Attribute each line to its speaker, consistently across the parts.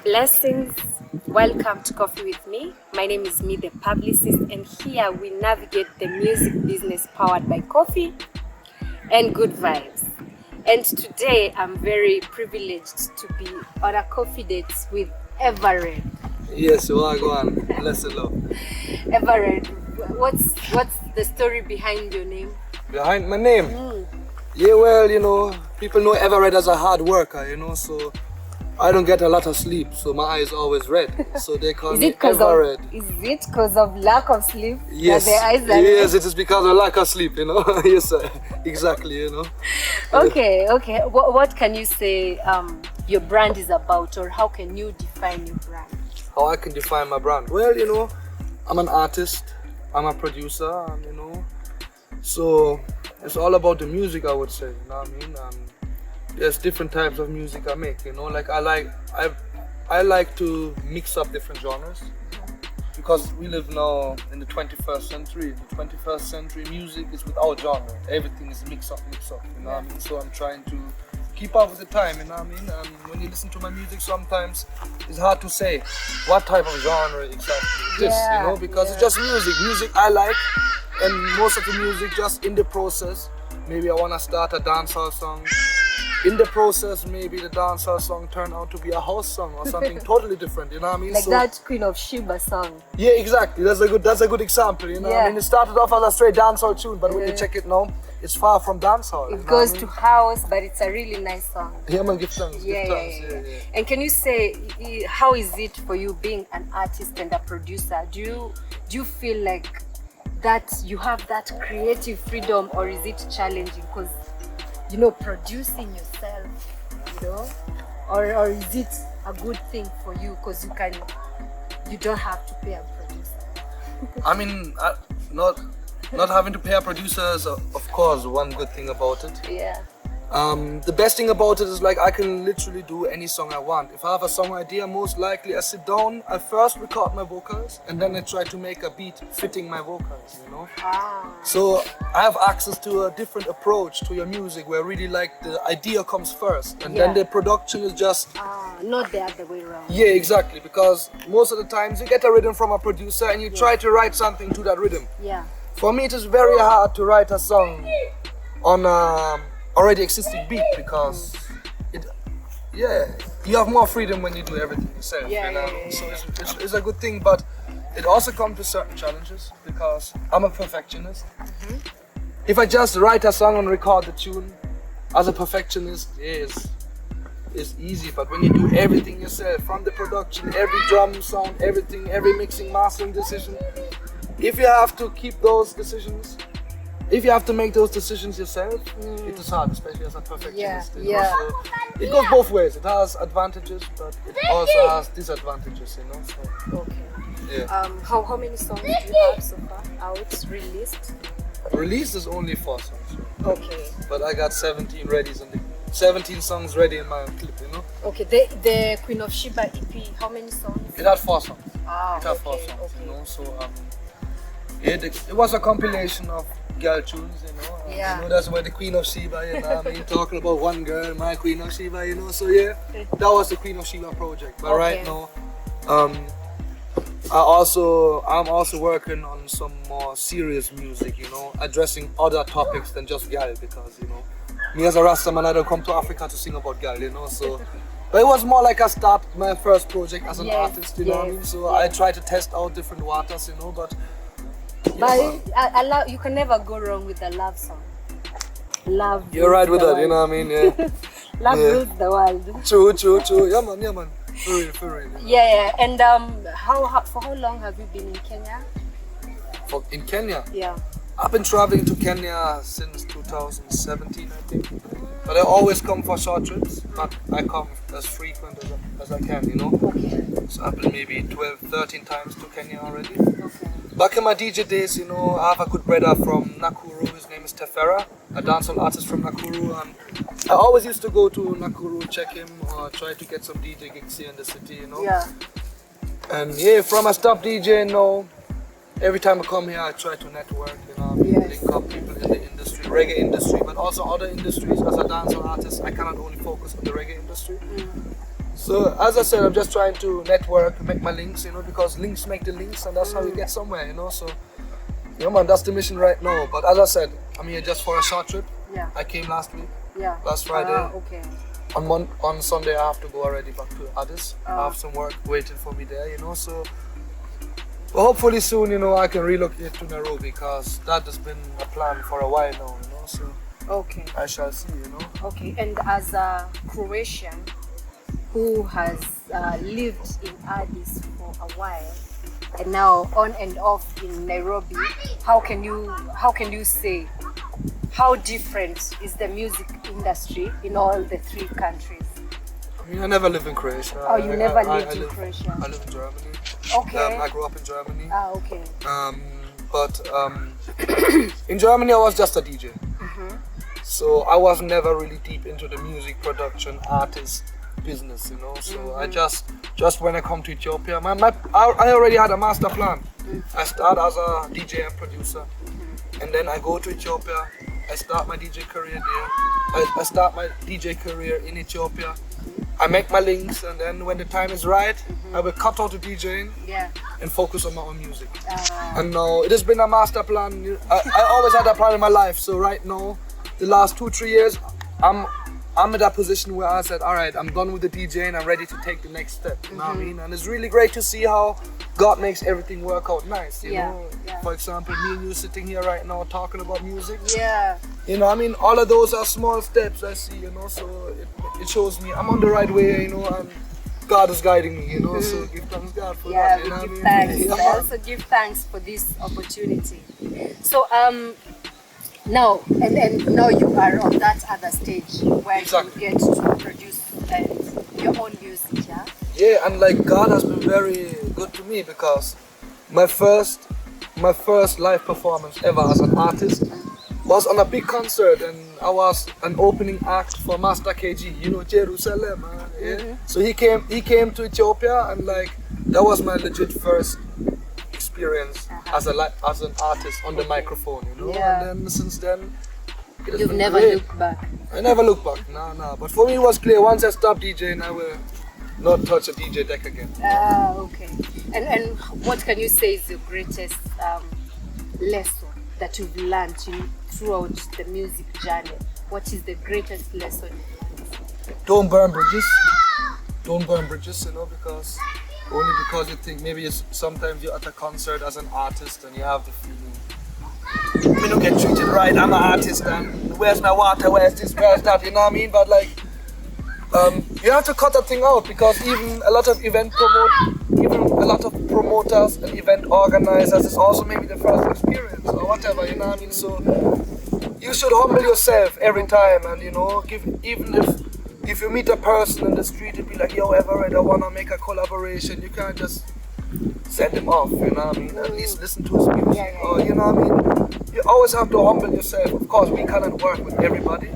Speaker 1: Blessings. Welcome to Coffee with Me. My name is Mih the Publicist, and here we navigate the music business powered by coffee and good vibes. And today I'm very privileged to be on a coffee date with EvaRed.
Speaker 2: Yes, well, go on. Bless the love.
Speaker 1: EvaRed, what's the story behind your name?
Speaker 2: Behind my name? Yeah, well, people know EvaRed as a hard worker, so I don't get a lot of sleep, so my eye is always red. So they call me EvaRed.
Speaker 1: Is it because of lack of sleep?
Speaker 2: Yes,
Speaker 1: that the eyes are
Speaker 2: yes,
Speaker 1: red?
Speaker 2: it is because of lack of sleep, Yes, exactly,
Speaker 1: Okay. What can you say your brand is about, or how can you define your brand?
Speaker 2: How I can define my brand? Well, I'm an artist, I'm a producer, and, so it's all about the music, I would say, you know what I mean? There's different types of music I make, like I like to mix up different genres because we live now in the 21st century. The 21st century music is without genre. Everything is mix up, you know what I mean? So I'm trying to keep up with the time, you know what I mean? And when you listen to my music, sometimes it's hard to say what type of genre exactly it is, because it's just music I like, and most of the music just in the process. Maybe I want to start a dancehall song. In the process, maybe the dancehall song turned out to be a house song or something totally different, you know what I mean?
Speaker 1: Like that Queen of Sheba song.
Speaker 2: Yeah, exactly. That's a good example, you know what I mean? It started off as a straight dancehall tune, but when you check it now, it's far from dancehall.
Speaker 1: It goes to house, but it's a really nice song.
Speaker 2: Yeah, man, give thanks.
Speaker 1: Yeah. And can you say, how is it for you being an artist and a producer? Do you feel like that you have that creative freedom, or is it challenging? Because producing yourself, or is it a good thing for you because you don't have to pay a producer?
Speaker 2: I mean, not having to pay a producer is, of course, one good thing about it.
Speaker 1: Yeah.
Speaker 2: The best thing about it is I can literally do any song I want. If I have a song idea, most likely I sit down, I first record my vocals, and then I try to make a beat fitting my vocals, So I have access to a different approach to your music where really the idea comes first, and then the production is just...
Speaker 1: not the other way around.
Speaker 2: Yeah, exactly, because most of the times you get a rhythm from a producer and you try to write something to that rhythm.
Speaker 1: Yeah.
Speaker 2: For me, it is very hard to write a song on already existing beat because you have more freedom when you do everything yourself. So it's a good thing, but it also comes with certain challenges because I'm a perfectionist. If I just write a song and record the tune as a perfectionist, it's easy, but when you do everything yourself, from the production, every drum sound, everything, every mixing, mastering decision, if you have to keep those decisions, if you have to make those decisions yourself, it is hard, especially as a perfectionist. So it goes both ways. It has advantages, but it also has disadvantages. So,
Speaker 1: okay. How many songs do you have so far out, released?
Speaker 2: Released is only 4 songs.
Speaker 1: Okay.
Speaker 2: But I got 17 songs ready in my clip.
Speaker 1: Okay. The Queen of Sheba EP, how many songs?
Speaker 2: It had 4 songs.
Speaker 1: It
Speaker 2: had 4 songs. So it was a compilation of girl tunes, that's why the Queen of Sheba, talking about one girl, my Queen of Sheba, so that was the Queen of Sheba project. But right now, I'm also working on some more serious music, addressing other topics than just girl, because, me as a Rasta man, I don't come to Africa to sing about girl, so. But it was more like I started my first project as an artist, you know what I mean? So I try to test out different waters, but
Speaker 1: you can never go wrong with a love song. Love.
Speaker 2: You're right with that, you know what I mean? Yeah.
Speaker 1: Love rules the world.
Speaker 2: True. Yeah, man. For real.
Speaker 1: Yeah. And for how long have you been in Kenya?
Speaker 2: In Kenya?
Speaker 1: Yeah.
Speaker 2: I've been traveling to Kenya since 2017, I think. But I always come for short trips, but I come as frequent as I can,
Speaker 1: Okay.
Speaker 2: So I've been maybe 12, 13 times to Kenya already.
Speaker 1: Okay.
Speaker 2: Back in my DJ days, I have a good brother from Nakuru. His name is Tefera, a dancehall artist from Nakuru. And I always used to go to Nakuru, check him, or try to get some DJ gigs here in the city,
Speaker 1: Yeah.
Speaker 2: And from I stopped DJing now, every time I come here, I try to network, link up people in the industry, reggae industry, but also other industries. As a dancehall artist, I cannot only focus on the reggae industry. So as I said, I'm just trying to network, make my links, you know, because links make the links, and that's how you get somewhere, you know. So, yeah, man, that's the mission right now. But as I said, I'm here just for a short trip.
Speaker 1: Yeah.
Speaker 2: I came last week.
Speaker 1: Yeah.
Speaker 2: Last Friday.
Speaker 1: Okay.
Speaker 2: On Sunday, I have to go already back to Addis. I have some work waiting for me there, you know. So, but hopefully soon, you know, I can relocate to Nairobi, because that has been a plan for a while now, you know. So,
Speaker 1: okay.
Speaker 2: I shall see, you know.
Speaker 1: Okay. And as a Croatian who has lived in Addis for a while and now on and off in Nairobi, how can you say how different is the music industry in all the three countries?
Speaker 2: I mean, I never lived in Croatia.
Speaker 1: Oh, you never lived in Croatia?
Speaker 2: I live in Germany.
Speaker 1: Okay.
Speaker 2: I grew up in Germany.
Speaker 1: Okay.
Speaker 2: But in Germany, I was just a DJ. So I was never really deep into the music production, artist business, you know. So I just when I come to Ethiopia, I already had a master plan. I start as a DJ and producer, and then I go to Ethiopia. I start my DJ career there. I start my DJ career in Ethiopia. I make my links, and then when the time is right, I will cut out the DJing and focus on my own music. And now it has been a master plan. I always had a plan in my life. So right now, the last 2-3 years, I'm in that position where I said, all right, I'm done with the DJ and I'm ready to take the next step. You know what I mean? And it's really great to see how God makes everything work out nice. You know? For example, me and you sitting here right now talking about music.
Speaker 1: Yeah.
Speaker 2: You know, I mean, all of those are small steps I see, you know, so it shows me I'm on the right way, you know, and God is guiding me, you know, so give thanks God for that.
Speaker 1: Yeah,
Speaker 2: You
Speaker 1: we
Speaker 2: know
Speaker 1: give
Speaker 2: what I
Speaker 1: thanks.
Speaker 2: mean?
Speaker 1: I also give thanks for this opportunity. So, now, and now you are on that other stage where
Speaker 2: Exactly.
Speaker 1: you get to produce your own music, yeah?
Speaker 2: Yeah, and like God has been very good to me, because my first live performance ever as an artist was on a big concert, and I was an opening act for Master KG, you know, Jerusalem. Yeah? So he came to Ethiopia, and like that was my legit first experience as an artist on the microphone, you know.
Speaker 1: Yeah.
Speaker 2: And then since then, it has
Speaker 1: You've
Speaker 2: been
Speaker 1: never
Speaker 2: great.
Speaker 1: looked back.
Speaker 2: I never look back, no. But for me, it was clear. Once I stopped DJing, I will not touch a DJ deck again.
Speaker 1: Okay. And what can you say is your greatest lesson that you've learned throughout the music journey? What is the greatest lesson?
Speaker 2: Don't burn bridges. Don't burn bridges, you know, because only because you think maybe sometimes you're at a concert as an artist and you have the feeling, we don't get treated right, I'm an artist, and where's my water, where's this, where's that, you know what I mean? But like, you have to cut that thing out, because even a lot of promoters and event organizers is also maybe the first experience or whatever, you know what I mean? So you should humble yourself every time, and you know, even if you meet a person in the street and be like, yo, EvaRed, I wanna make a collaboration, you can't just send him off, you know what I mean? At least listen to his music, or you know what I mean? You always have to humble yourself. Of course, we cannot work with everybody,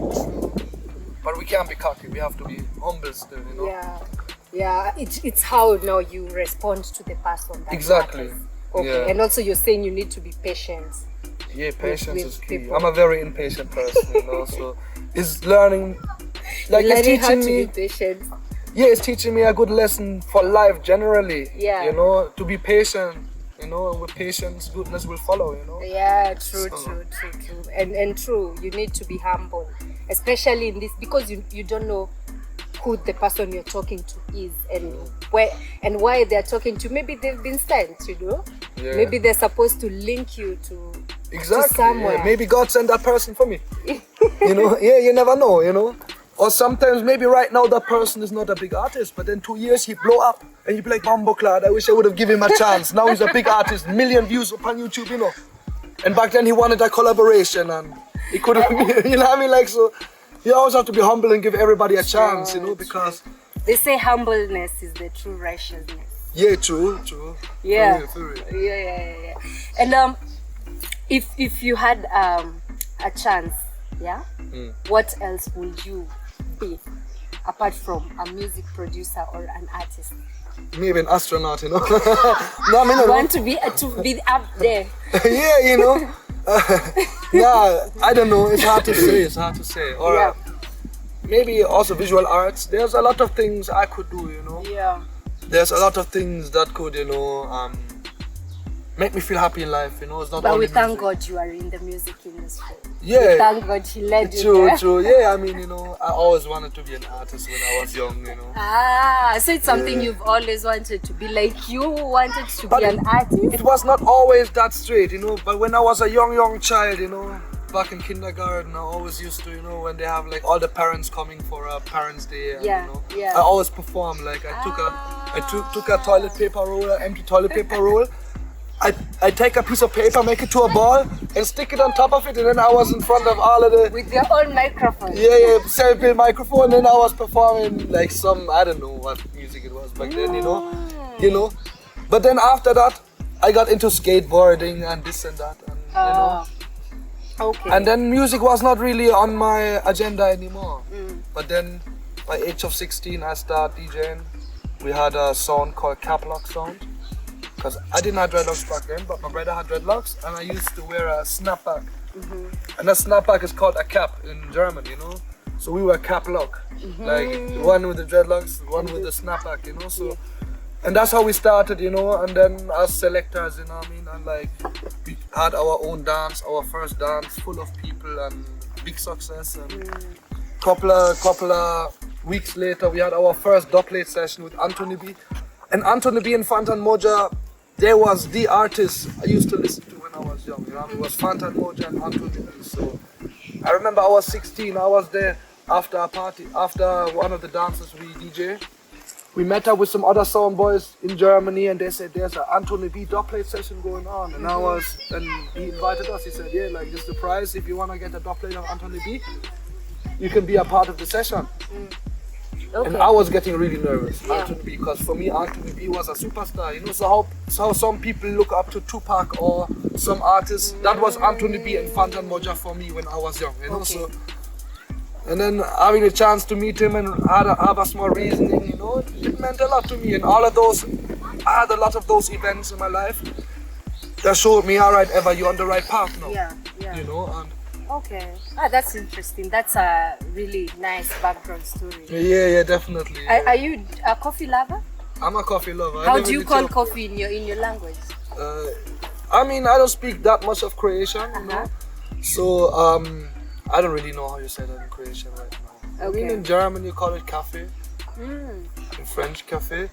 Speaker 2: but we can't be cocky, we have to be humble still, you know?
Speaker 1: Yeah, it's how now you respond to the person. That
Speaker 2: Exactly.
Speaker 1: matters. Okay,
Speaker 2: Yeah.
Speaker 1: and also you're saying you need to be patient.
Speaker 2: Yeah, patience
Speaker 1: with
Speaker 2: is key.
Speaker 1: people.
Speaker 2: I'm a very impatient person, you know, so it's learning, like it's
Speaker 1: Learning how
Speaker 2: teaching
Speaker 1: to
Speaker 2: me,
Speaker 1: be patient.
Speaker 2: yeah, it's teaching me a good lesson for life generally.
Speaker 1: Yeah.
Speaker 2: You know, to be patient, you know, and with patience, goodness will follow, you know.
Speaker 1: Yeah, true.
Speaker 2: So-
Speaker 1: And true, you need to be humble, especially in this, because you don't know who the person you're talking to is and why they're talking to. Maybe they've been sent, you know.
Speaker 2: Yeah.
Speaker 1: Maybe they're supposed to link you to
Speaker 2: Exactly.
Speaker 1: somewhere.
Speaker 2: Yeah. Maybe God sent that person for me. You know, yeah, you never know, you know. Or sometimes maybe right now that person is not a big artist, but in 2 years he blow up and you be like, Bumbleclad, I wish I would have given him a chance. Now he's a big artist, million views upon YouTube, you know. And back then he wanted a collaboration and he couldn't, you know what I mean? Like, so you always have to be humble and give everybody a chance, you know, because...
Speaker 1: They say humbleness is the true righteousness.
Speaker 2: Yeah, true.
Speaker 1: Yeah.
Speaker 2: For real.
Speaker 1: Yeah. And if you had a chance, yeah, what else would you be apart from a music producer or an artist?
Speaker 2: Maybe an astronaut, you know. No, I mean,
Speaker 1: You want to be up there?
Speaker 2: yeah, you know. Yeah, I don't know. It's hard to say. Or maybe also visual arts. There's a lot of things I could do, you know.
Speaker 1: Yeah.
Speaker 2: There's a lot of things that could, you know, make me feel happy in life, you know. It's not
Speaker 1: But
Speaker 2: only
Speaker 1: we thank
Speaker 2: music.
Speaker 1: God you are in the music industry.
Speaker 2: Yeah.
Speaker 1: We thank God He led you
Speaker 2: True,
Speaker 1: there.
Speaker 2: true. Yeah, I mean, you know, I always wanted to be an artist when I was young, you know.
Speaker 1: So it's something
Speaker 2: Yeah.
Speaker 1: you've always wanted to be, like you wanted to
Speaker 2: But
Speaker 1: be an artist?
Speaker 2: It was not always that straight, you know. But when I was a young child, you know, back in kindergarten, I always used to, you know, when they have like all the parents coming for a parents' day, and,
Speaker 1: Yeah,
Speaker 2: you know,
Speaker 1: yeah.
Speaker 2: I always perform. Like I took a toilet paper roll, an empty toilet paper roll. I take a piece of paper, make it to a ball, and stick it on top of it, and then I was in front of all of the
Speaker 1: With your own microphone.
Speaker 2: yeah sample microphone, and I was performing like some, I don't know what music it was back then, you know. But then after that, I got into skateboarding and this and that, and you know.
Speaker 1: Okay.
Speaker 2: And then music was not really on my agenda anymore. But then, by age of 16, I started DJing. We had a sound called cap lock sound. Because I didn't have dreadlocks back then, but my brother had dreadlocks, and I used to wear a snapback. And a snapback is called a cap in German, you know. So we were cap lock, like the one with the dreadlocks, the one with the snapback, you know. So, and that's how we started, you know. And then as selectors, you know what I mean. And like we had our own dance, our first dance, full of people, and big success. And couple of weeks later, we had our first dubplate session with Anthony B. And Anthony B and Fantan Moja, they was the artists I used to listen to when I was young. You know, it was Fantan Moja and Anthony B. So I remember I was 16. I was there after a party, after one of the dances we DJ. We met up with some other sound boys in Germany, and they said there's an Anthony B dubplate session going on. And and he invited us. He said, yeah, like this is the prize. If you want to get a dubplate of Anthony B, you can be a part of the session.
Speaker 1: Okay.
Speaker 2: And I was getting really nervous,
Speaker 1: Yeah.
Speaker 2: Anthony B, because for me, Anthony B was a superstar. You know, so how some people look up to Tupac or some artists. That was Anthony B and Fantan Moja for me when I was young. You know,
Speaker 1: Okay.
Speaker 2: so. And then having a chance to meet him and have a small reasoning, you know, it meant a lot to me. And all of those, I had a lot of those events in my life that showed me, all right, Eva, you're on the right path now.
Speaker 1: Yeah.
Speaker 2: You know, and
Speaker 1: Okay. That's interesting. That's a really nice background story.
Speaker 2: yeah, definitely. Yeah.
Speaker 1: Are you a coffee lover?
Speaker 2: I'm a coffee lover. I
Speaker 1: How
Speaker 2: live
Speaker 1: do
Speaker 2: in
Speaker 1: you call
Speaker 2: Ethiopia.
Speaker 1: coffee in your language?
Speaker 2: I mean, I don't speak that much of Croatian, you know. So I don't really know how you say that in Croatian right now. I mean,
Speaker 1: Okay.
Speaker 2: in German you call it cafe, in French cafe,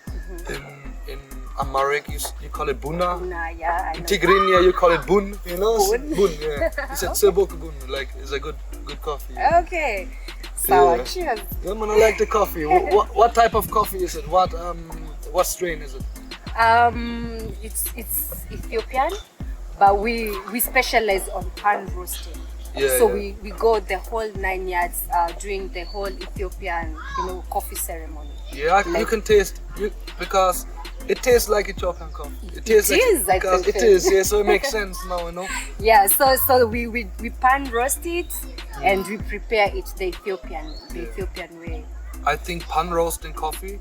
Speaker 2: in Amharic you call it buna.
Speaker 1: Nah, yeah, I
Speaker 2: In
Speaker 1: know.
Speaker 2: Tigrinya you call it bun, you know.
Speaker 1: Bun.
Speaker 2: Bun, yeah. It's a sebok bun, like it's a good coffee.
Speaker 1: Okay. Sour.
Speaker 2: Yeah.
Speaker 1: Cheers.
Speaker 2: Yeah, man, I like the coffee. What type of coffee is it? What strain is it?
Speaker 1: It's Ethiopian, but we specialize on pan roasting.
Speaker 2: Yeah,
Speaker 1: So
Speaker 2: yeah.
Speaker 1: we go the whole 9 yards during the whole Ethiopian, coffee ceremony.
Speaker 2: Yeah, you can taste because it tastes like Ethiopian coffee. It tastes like
Speaker 1: is, I
Speaker 2: because
Speaker 1: think.
Speaker 2: it is. Yeah, so it makes sense now, you know.
Speaker 1: Yeah, so we pan roast it and we prepare it the Ethiopian way.
Speaker 2: I think pan roasting coffee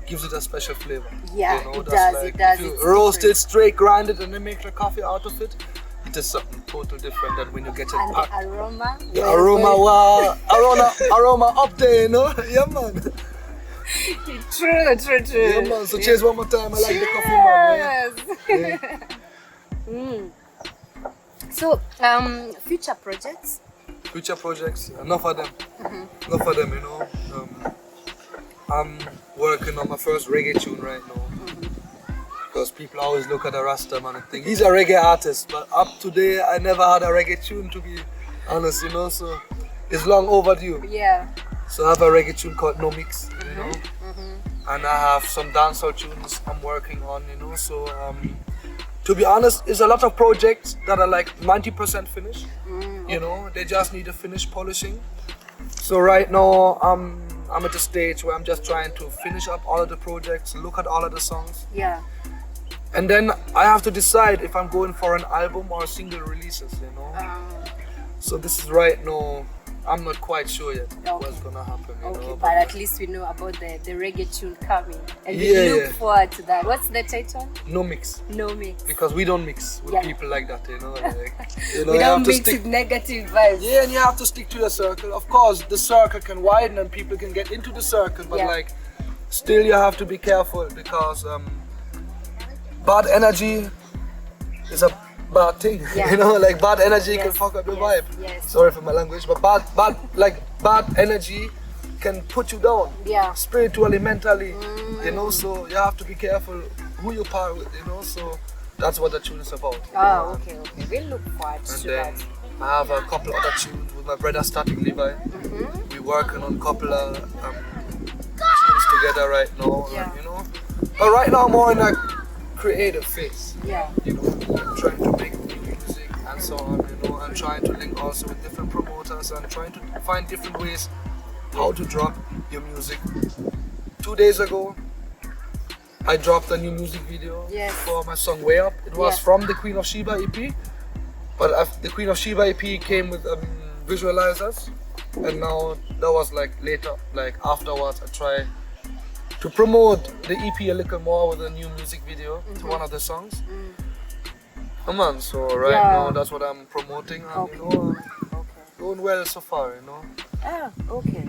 Speaker 2: gives it a special flavor.
Speaker 1: Yeah,
Speaker 2: you know,
Speaker 1: it
Speaker 2: that's
Speaker 1: does,
Speaker 2: like
Speaker 1: it does,
Speaker 2: If you
Speaker 1: it's
Speaker 2: roast
Speaker 1: different.
Speaker 2: it straight, grind it, and then make the coffee out of it, it is something totally different than when you get it
Speaker 1: And the
Speaker 2: packed.
Speaker 1: aroma.
Speaker 2: The aroma, wow, aroma up there, you know. Yeah, man.
Speaker 1: True.
Speaker 2: Yeah, man. So cheers one more time. I like the coffee, man.
Speaker 1: Yes. So, future projects.
Speaker 2: Future projects, enough of them. Enough of them, you know. I'm working on my first reggae tune right now. Because people always look at the Rasta man and think he's a reggae artist. But up to date, I never had a reggae tune, to be honest, you know. So it's long overdue.
Speaker 1: Yeah.
Speaker 2: So I have a reggae tune called No Mix, you know. And I have some dancehall tunes I'm working on, you know. So to be honest, it's a lot of projects that are like 90% finished. You know, they just need to finish polishing. So right now, I'm at the stage where I'm just trying to finish up all of the projects, look at all of the songs,
Speaker 1: Yeah.
Speaker 2: and then I have to decide if I'm going for an album or single releases, you know. So this is right now, I'm not quite sure yet
Speaker 1: Okay.
Speaker 2: what's gonna happen. You
Speaker 1: Okay,
Speaker 2: know,
Speaker 1: but at least we know about the reggae tune coming, and we
Speaker 2: Yeah,
Speaker 1: look
Speaker 2: yeah.
Speaker 1: forward to that. What's the title?
Speaker 2: no mix.
Speaker 1: No mix.
Speaker 2: Because we don't mix with
Speaker 1: Yeah.
Speaker 2: people like that, you know. Like, you know,
Speaker 1: We
Speaker 2: you
Speaker 1: don't
Speaker 2: have to
Speaker 1: mix
Speaker 2: stick.
Speaker 1: with negative vibes.
Speaker 2: Yeah, and you have to stick to your circle. Of course, the circle can widen and people can get into the circle, but
Speaker 1: Yeah.
Speaker 2: like, still you have to be careful because bad energy is a bad thing.
Speaker 1: Yeah.
Speaker 2: You know, like bad energy can
Speaker 1: Yes,
Speaker 2: fuck up your
Speaker 1: yes,
Speaker 2: vibe.
Speaker 1: yes.
Speaker 2: Sorry for my language, but bad energy can put you down.
Speaker 1: Yeah.
Speaker 2: Spiritually, mentally, you know. So you have to be careful who you part with, you know. So that's what the tune is about. you know.
Speaker 1: Oh, okay. We'll look forward
Speaker 2: And
Speaker 1: to
Speaker 2: then
Speaker 1: that.
Speaker 2: I have a couple other tunes with my brother Static Levi. We're working on a couple of tunes together right now,
Speaker 1: Yeah.
Speaker 2: and, you know. But right now, more in a creative phase.
Speaker 1: Yeah.
Speaker 2: You know, I'm trying to make new music and so on. You know, I'm trying to link also with different promoters and trying to find different ways how to drop your music. 2 days ago, I dropped a new music video
Speaker 1: Yes.
Speaker 2: for my song Way Up. It was
Speaker 1: Yes.
Speaker 2: from the Queen of Sheba EP, but the Queen of Sheba EP came with visualizers, and now that was like later, like afterwards, I try to promote the EP a little more with a new music video to one of the songs. Come on, so right
Speaker 1: Yeah.
Speaker 2: now that's what I'm promoting, and
Speaker 1: Okay.
Speaker 2: you know,
Speaker 1: Okay.
Speaker 2: going well so far, you know.
Speaker 1: Ah, okay.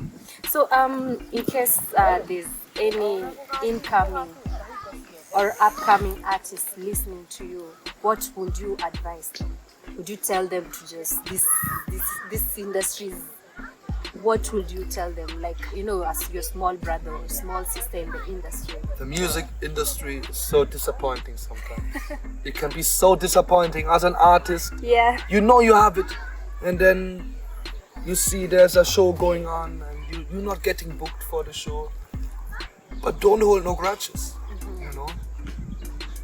Speaker 1: So, in case there's any incoming or upcoming artists listening to you, what would you advise them? Would you tell them to just this industry? What would you tell them? Like, you know, as your small brother or small sister in the industry.
Speaker 2: The music industry is so disappointing sometimes. It can be so disappointing as an artist.
Speaker 1: Yeah.
Speaker 2: You know you have it, and then you see there's a show going on and you're not getting booked for the show. But don't hold no grudges, you know,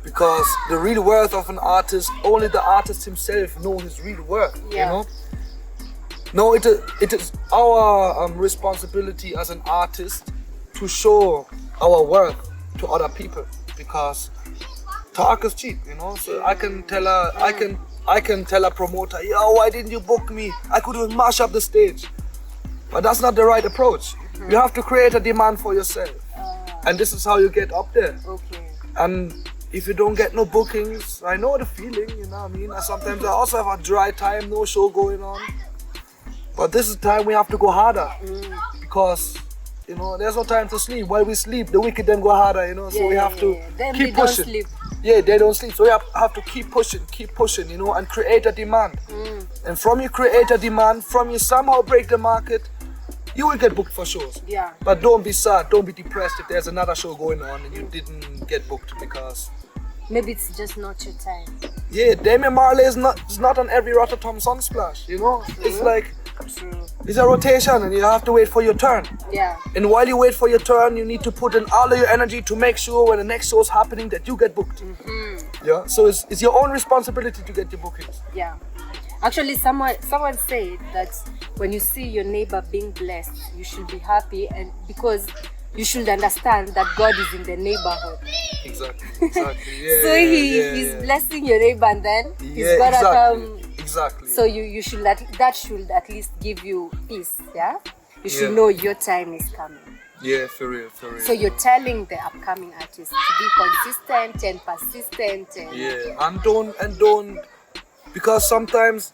Speaker 2: because the real worth of an artist, only the artist himself know his real worth,
Speaker 1: Yeah.
Speaker 2: you know. No, it is our responsibility as an artist to show our worth to other people, because talk is cheap, you know. So I can tell I can tell a promoter, yo, why didn't you book me? I could even mash up the stage. But that's not the right approach. You have to create a demand for yourself, and this is how you get up there.
Speaker 1: Okay.
Speaker 2: And if you don't get no bookings, I know the feeling, you know what I mean? And sometimes I also have a dry time, no show going on. But this is time we have to go harder, because, you know, there's no time to sleep. While we sleep, the wicked them go harder, you know. So we have to
Speaker 1: Them
Speaker 2: keep
Speaker 1: they don't
Speaker 2: pushing.
Speaker 1: sleep.
Speaker 2: Yeah, they don't sleep. So we have to keep pushing, you know, and create a demand. And from you create a demand, from you somehow break the market, you will get booked for shows.
Speaker 1: Yeah.
Speaker 2: But don't be sad, don't be depressed if there's another show going on and you didn't get booked, because
Speaker 1: Maybe it's just not your time.
Speaker 2: yeah, Damian Marley is not on every Rotterdam Sunsplash, you know. It's like
Speaker 1: True.
Speaker 2: it's a rotation and you have to wait for your turn.
Speaker 1: Yeah.
Speaker 2: And while you wait for your turn, you need to put in all of your energy to make sure when the next show is happening that you get booked. Yeah, so it's your own responsibility to get your bookings.
Speaker 1: Yeah. Actually, someone said that when you see your neighbor being blessed, you should be happy, and because you should understand that God is in the neighborhood.
Speaker 2: Exactly. Yeah,
Speaker 1: So he's blessing your neighbor, and then he's gonna come.
Speaker 2: Exactly.
Speaker 1: So you should that should at least give you peace. Yeah. You should
Speaker 2: Yeah.
Speaker 1: know your time is coming.
Speaker 2: Yeah, for real.
Speaker 1: So you're telling the upcoming artists to be consistent and persistent. And
Speaker 2: Yeah, and don't, because sometimes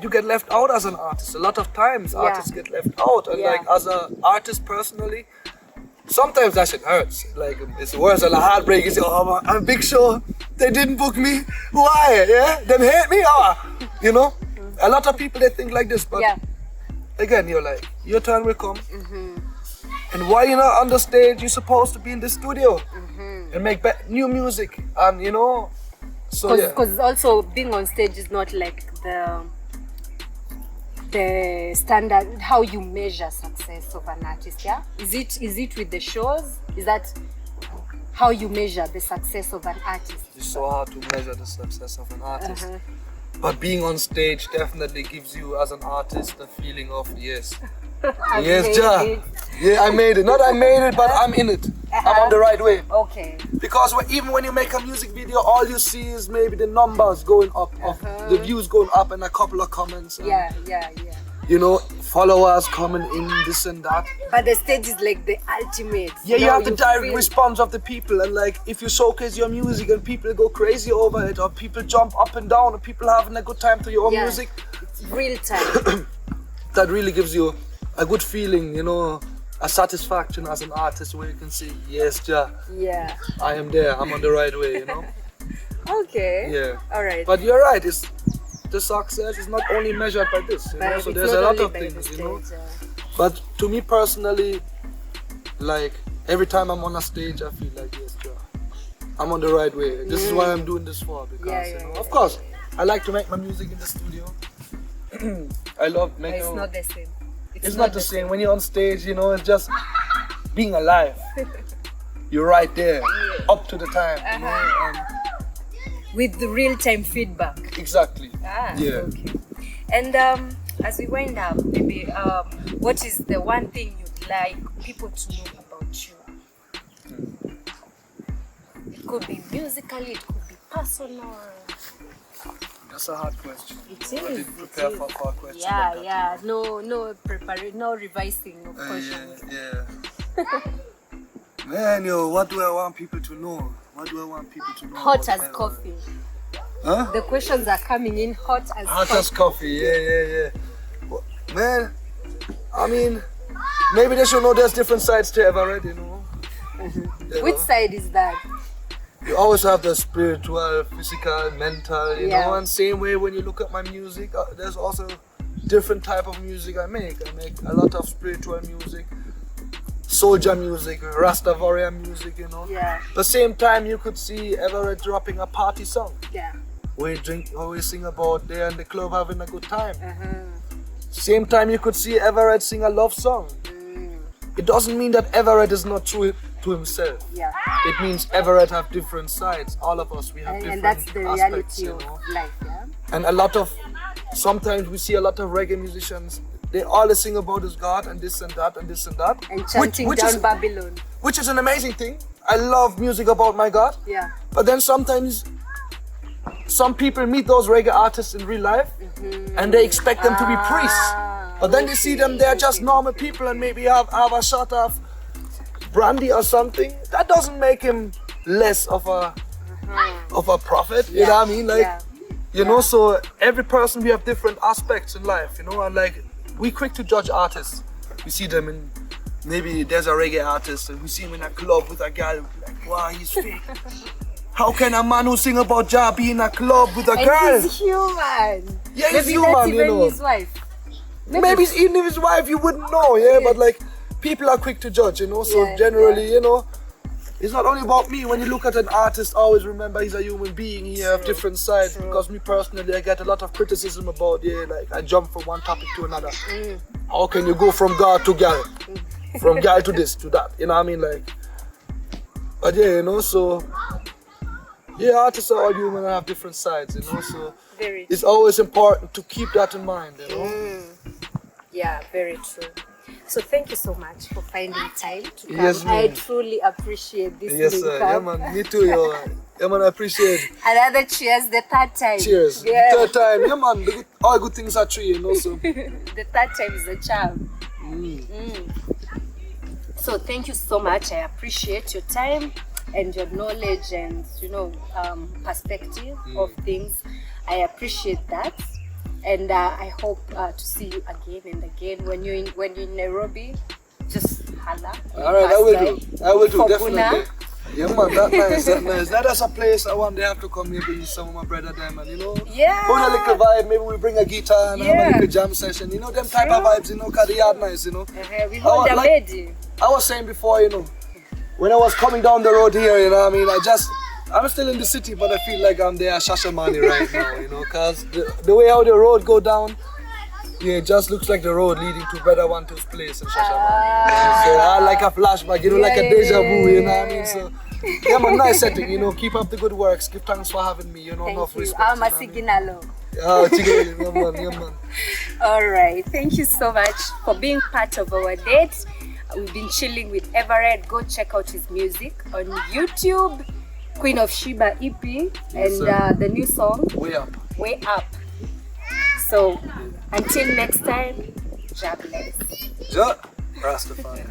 Speaker 2: you get left out as an artist. A lot of times artists get left out, and
Speaker 1: Yeah.
Speaker 2: like as an artist personally, sometimes that shit hurts. Like it's worse than a heartbreak. It's I'm a big show, they didn't book me. Why? Yeah, them hate me. You know, a lot of people they think like this, but
Speaker 1: yeah.
Speaker 2: again, you're like your turn will come. And while you're not on the stage, you're supposed to be in the studio and make new music, and you know. So yeah.
Speaker 1: Because also being on stage is not like the standard how you measure success of an artist. Yeah, is it with the shows? Is that how you measure the success of an artist?
Speaker 2: It's so hard to measure the success of an artist. But being on stage definitely gives you, as an artist, the feeling of yes,
Speaker 1: I've
Speaker 2: yes,
Speaker 1: made
Speaker 2: ja,
Speaker 1: it.
Speaker 2: yeah, I made it. Not I made it, but I'm in it. I'm on the right way.
Speaker 1: Okay.
Speaker 2: Because even when you make a music video, all you see is maybe the numbers going up, of the views going up, and a couple of comments. And
Speaker 1: Yeah.
Speaker 2: you know, followers coming in, this and that.
Speaker 1: But the stage is like the ultimate.
Speaker 2: Yeah, you
Speaker 1: know,
Speaker 2: have the direct
Speaker 1: feel-
Speaker 2: response of the people, and like if you showcase your music and people go crazy over it, or people jump up and down, or people having a good time to your
Speaker 1: Yeah.
Speaker 2: music,
Speaker 1: It's real time.
Speaker 2: that really gives you a good feeling, you know, a satisfaction as an artist, where you can say, yes, ja,
Speaker 1: Yeah.
Speaker 2: I am there, I'm on the right way, you know.
Speaker 1: Okay.
Speaker 2: Yeah.
Speaker 1: All right.
Speaker 2: But you're right, it's the success is not only measured by this, you know.
Speaker 1: But
Speaker 2: So
Speaker 1: it's
Speaker 2: there's
Speaker 1: not
Speaker 2: a lot
Speaker 1: only
Speaker 2: of
Speaker 1: by the
Speaker 2: things, you know.
Speaker 1: stage,
Speaker 2: But to me personally, like every time I'm on a stage, I feel like, yes, ja, I'm on the right way. This is why I'm doing this for, because
Speaker 1: Yeah,
Speaker 2: you know,
Speaker 1: yeah,
Speaker 2: of course, I like to make my music in the studio. I love
Speaker 1: But
Speaker 2: making.
Speaker 1: it's not the same.
Speaker 2: It's not the same when you're on stage, you know. It's just being alive. You're right there, up to the time, you know.
Speaker 1: With the real time feedback.
Speaker 2: Exactly.
Speaker 1: Ah,
Speaker 2: Yeah.
Speaker 1: okay. And as we wind up, maybe what is the one thing you'd like people to know about you? It could be musically, it could be personal.
Speaker 2: That's a hard question.
Speaker 1: It
Speaker 2: I
Speaker 1: is.
Speaker 2: didn't prepare
Speaker 1: it
Speaker 2: for
Speaker 1: is.
Speaker 2: a question
Speaker 1: Yeah,
Speaker 2: like that.
Speaker 1: yeah. No preparation, no revising of questions.
Speaker 2: Yeah. Man, yo, what do I want people to know? What do I want people to know?
Speaker 1: Hot
Speaker 2: about
Speaker 1: as
Speaker 2: EvaRed?
Speaker 1: coffee.
Speaker 2: Huh?
Speaker 1: The questions are coming in hot as
Speaker 2: Hot
Speaker 1: coffee.
Speaker 2: as coffee, yeah. Man, I mean, maybe they should know there's different sides to EvaRed, you know. You
Speaker 1: Which
Speaker 2: know?
Speaker 1: side is that?
Speaker 2: You always have the spiritual, physical, mental, you
Speaker 1: Yeah.
Speaker 2: know. And same way when you look at my music, there's also different type of music I make. I make a lot of spiritual music, soldier music, Rastafarian music, you know.
Speaker 1: Yeah,
Speaker 2: The same time you could see EvaRed dropping a party song.
Speaker 1: yeah.
Speaker 2: We drink, we sing about there in the club having a good time.
Speaker 1: Uh-huh.
Speaker 2: Same time you could see EvaRed sing a love song. It doesn't mean that EvaRed is not true to himself.
Speaker 1: Yeah.
Speaker 2: It means EvaRed have different sides. All of us, we have different
Speaker 1: And that's the
Speaker 2: aspects,
Speaker 1: reality
Speaker 2: you
Speaker 1: of
Speaker 2: know.
Speaker 1: life, yeah?
Speaker 2: And a lot of, sometimes we see a lot of reggae musicians, they always sing about this God and this and that and this and that.
Speaker 1: And chanting
Speaker 2: which
Speaker 1: down
Speaker 2: is,
Speaker 1: Babylon.
Speaker 2: which is an amazing thing. I love music about my God.
Speaker 1: Yeah.
Speaker 2: But then sometimes some people meet those reggae artists in real life and they expect them to be priests. But then you see them, they're just normal people and maybe have a shot of brandy or something. That doesn't make him less of a prophet. You know what I mean? Like,
Speaker 1: Yeah.
Speaker 2: you know, so every person, we have different aspects in life, you know, and like we quick to judge artists. We see them in, maybe there's a reggae artist and we see him in a club with a girl, like, wow, he's fake. How can a man who sing about Jah be in a club with a
Speaker 1: And
Speaker 2: girl?
Speaker 1: he's human.
Speaker 2: Yeah, he's
Speaker 1: Maybe
Speaker 2: human,
Speaker 1: that's
Speaker 2: you
Speaker 1: even
Speaker 2: know.
Speaker 1: his wife.
Speaker 2: Maybe it's even if his wife, you wouldn't know, yeah, but like people are quick to judge, you know, so
Speaker 1: Yeah,
Speaker 2: generally, you know, it's not only about me. When you look at an artist, always remember he's a human being. He have different sides. Because me personally, I get a lot of criticism about, yeah, like I jump from one topic to another. How can you go from God to girl? From girl to this, to that, you know what I mean? Like, but yeah, you know, so, yeah, artists are all human and have different sides, you know, so
Speaker 1: Very
Speaker 2: it's always important to keep that in mind, you know.
Speaker 1: Yeah, very true. So thank you so much for finding time to come.
Speaker 2: Yes,
Speaker 1: I
Speaker 2: ma'am.
Speaker 1: truly appreciate this.
Speaker 2: Yes,
Speaker 1: link
Speaker 2: sir. Yeah,
Speaker 1: up.
Speaker 2: man. Me too, yo. Yeah, man. I appreciate it.
Speaker 1: Another cheers, the third time.
Speaker 2: Cheers.
Speaker 1: Yeah.
Speaker 2: Third time. Yeah, man. All good things are three, you know. So.
Speaker 1: The third time is the charm. So thank you so much. I appreciate your time and your knowledge and perspective of things. I appreciate that, and I hope to see you again and again when you're in Nairobi. Just holla.
Speaker 2: All right, I will do. I will do
Speaker 1: For
Speaker 2: definitely.
Speaker 1: Buna.
Speaker 2: Yeah, man. That nice. That nice. That is a place I want. They have to come here, bring some of my brother them, and you know.
Speaker 1: Yeah.
Speaker 2: Put a little vibe. Maybe we bring a guitar and have
Speaker 1: Yeah.
Speaker 2: a little jam session. You know, them type of vibes. You know, 'cause the yard nice. You know.
Speaker 1: We hold a
Speaker 2: like-
Speaker 1: lady.
Speaker 2: I was saying before, you know, when I was coming down the road here, you know what I mean, I'm still in the city, but I feel like I'm there at Shashamani right now, you know, because the way how the road go down, yeah, it just looks like the road leading to Brother One Two's place in Shashamani. So I like a flashback, you know, like a deja vu, you know what I mean? So, yeah, man, nice setting, you know, keep up the good works, give thanks for having me, you know,
Speaker 1: Thank
Speaker 2: enough
Speaker 1: you.
Speaker 2: respect.
Speaker 1: I'm a signalo.
Speaker 2: Oh, chicken, yeah, man, yeah, man.
Speaker 1: All right. Thank you so much for being part of our date. We've been chilling with EvaRed. Go check out his music on YouTube. Queen of Sheba EP
Speaker 2: Yes,
Speaker 1: and
Speaker 2: sir.
Speaker 1: the new song
Speaker 2: Way up.
Speaker 1: Way Up. So So until next time, God bless.
Speaker 3: Ja, Rastafari.